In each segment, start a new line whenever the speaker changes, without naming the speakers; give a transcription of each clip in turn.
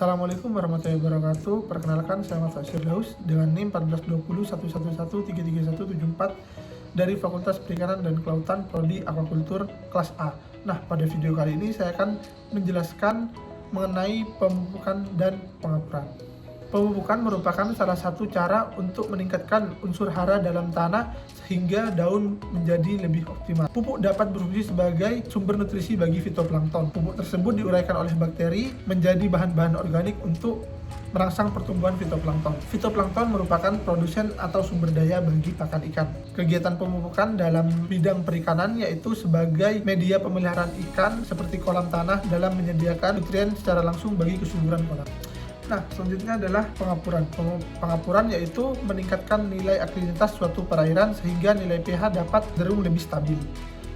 Assalamualaikum warahmatullahi wabarakatuh. Perkenalkan, saya Mas Firdaus dengan NIM 1420111313174 dari Fakultas Perikanan dan Kelautan Prodi Aquaculture kelas A. Nah, pada video kali ini saya akan menjelaskan mengenai pemupukan dan pengapuran. Pemupukan merupakan salah satu cara untuk meningkatkan unsur hara dalam tanah sehingga daun menjadi lebih optimal. Pupuk dapat berfungsi sebagai sumber nutrisi bagi fitoplankton. Pupuk tersebut diuraikan oleh bakteri menjadi bahan-bahan organik untuk merangsang pertumbuhan fitoplankton. Fitoplankton merupakan produsen atau sumber daya bagi pakan ikan. Kegiatan pemupukan dalam bidang perikanan yaitu sebagai media pemeliharaan ikan seperti kolam tanah dalam menyediakan nutrien secara langsung bagi kesuburan kolam. Nah, selanjutnya adalah pengapuran. Pengapuran yaitu meningkatkan nilai alkalinitas suatu perairan sehingga nilai pH dapat cenderung lebih stabil.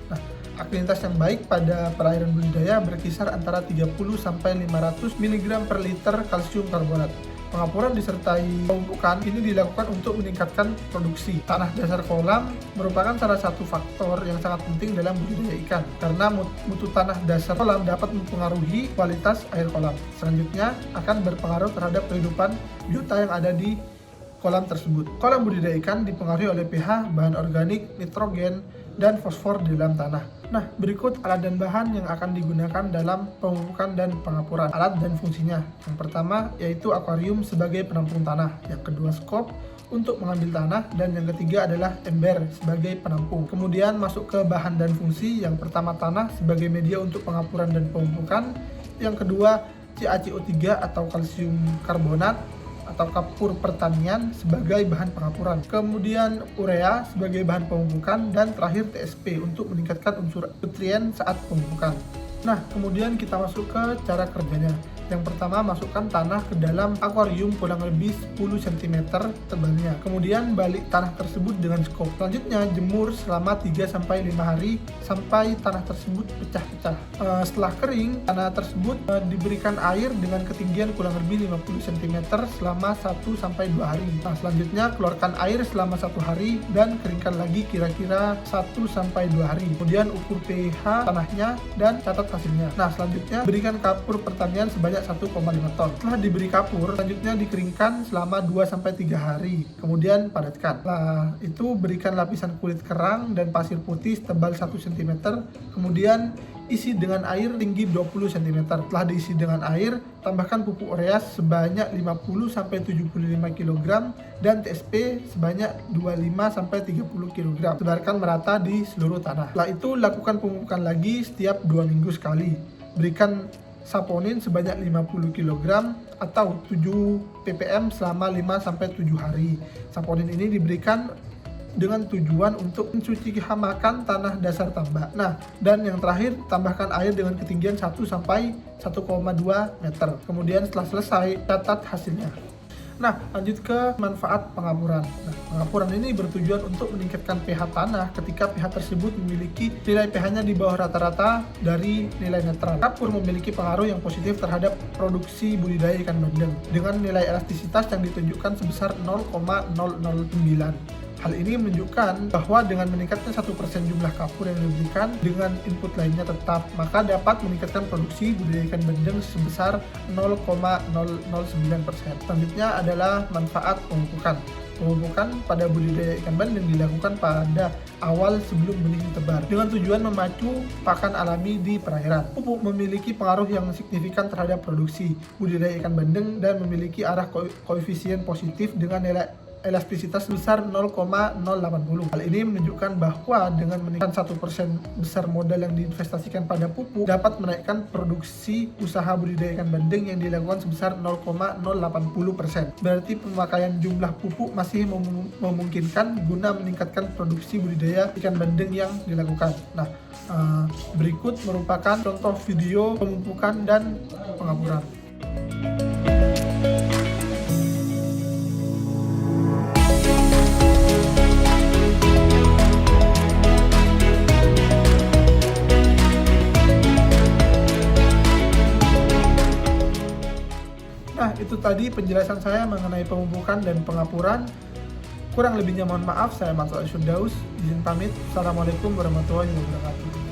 Nah, alkalinitas yang baik pada perairan budidaya berkisar antara 30 sampai 500 mg per liter kalsium karbonat. Pengapuran disertai pemupukan ini dilakukan untuk meningkatkan produksi. Tanah dasar kolam merupakan salah satu faktor yang sangat penting dalam budidaya ikan karena mutu tanah dasar kolam dapat mempengaruhi kualitas air kolam. Selanjutnya akan berpengaruh terhadap kehidupan biota yang ada di kolam tersebut. Kolam budidaya ikan dipengaruhi oleh pH, bahan organik, nitrogen, dan fosfor di dalam tanah. Nah, berikut alat dan bahan yang akan digunakan dalam pemupukan dan pengapuran. Alat dan fungsinya. Yang pertama yaitu akuarium sebagai penampung tanah. Yang kedua skop untuk mengambil tanah, dan yang ketiga adalah ember sebagai penampung. Kemudian masuk ke bahan dan fungsi. Yang pertama tanah sebagai media untuk pengapuran dan pemupukan. Yang kedua CaCO3 atau kalsium karbonat atau kapur pertanian sebagai bahan pengapuran, kemudian urea sebagai bahan pemupukan, dan terakhir TSP untuk meningkatkan unsur nutrien saat pemupukan. Nah, kemudian kita masuk ke cara kerjanya. Yang pertama, masukkan tanah ke dalam akuarium kurang lebih 10 cm tebalnya. Kemudian balik tanah tersebut dengan skop. Selanjutnya jemur selama 3-5 hari sampai tanah tersebut pecah-pecah. Setelah kering, tanah tersebut diberikan air dengan ketinggian kurang lebih 50 cm selama 1-2 hari. Nah, selanjutnya keluarkan air selama 1 hari dan keringkan lagi kira-kira 1-2 hari. Kemudian ukur pH tanahnya dan catat hasilnya. Nah, selanjutnya berikan kapur pertanian sebanyak 1,5 ton. Setelah diberi kapur, selanjutnya dikeringkan selama 2-3 hari. Kemudian padatkan. Setelah itu berikan lapisan kulit kerang dan pasir putih tebal 1 cm. Kemudian isi dengan air tinggi 20 cm. Setelah diisi dengan air, tambahkan pupuk urea sebanyak 50-75 kg dan TSP sebanyak 25-30 kg. Sebarkan merata di seluruh tanah. Setelah itu lakukan pemupukan lagi setiap 2 minggu sekali. Berikan saponin sebanyak 50 kg atau 7 ppm selama 5-7 hari. Saponin ini diberikan dengan tujuan untuk mencuci hamakan tanah dasar tambak. Nah, dan yang terakhir, tambahkan air dengan ketinggian 1-1,2 meter. Kemudian setelah selesai, catat hasilnya. Nah, lanjut ke manfaat pengapuran. Nah, pengapuran ini bertujuan untuk meningkatkan pH tanah ketika pH tersebut memiliki nilai pH-nya di bawah rata-rata dari nilai netral. Kapur memiliki pengaruh yang positif terhadap produksi budidaya ikan bandeng dengan nilai elastisitas yang ditunjukkan sebesar 0,009. Hal ini menunjukkan bahwa dengan meningkatnya 1% jumlah kapur yang diberikan dengan input lainnya tetap, maka dapat meningkatkan produksi budidaya ikan bandeng sebesar 0,009%. Selanjutnya adalah manfaat pemupukan. Pemupukan pada budidaya ikan bandeng dilakukan pada awal sebelum benih ditebar dengan tujuan memacu pakan alami di perairan. Pupuk memiliki pengaruh yang signifikan terhadap produksi budidaya ikan bandeng dan memiliki arah koefisien positif dengan nilai elastisitas besar 0,080. Hal ini menunjukkan bahwa dengan menaikkan 1% besar modal yang diinvestasikan pada pupuk dapat menaikkan produksi usaha budidaya ikan bandeng yang dilakukan sebesar 0,080%. Berarti pemakaian jumlah pupuk masih memungkinkan guna meningkatkan produksi budidaya ikan bandeng yang dilakukan. Nah, berikut merupakan contoh video pemupukan dan pengapuran. Nah, itu tadi penjelasan saya mengenai pemupukan dan pengapuran. Kurang lebihnya mohon maaf, saya Mas Firdaus. Izin pamit. Assalamualaikum warahmatullahi wabarakatuh.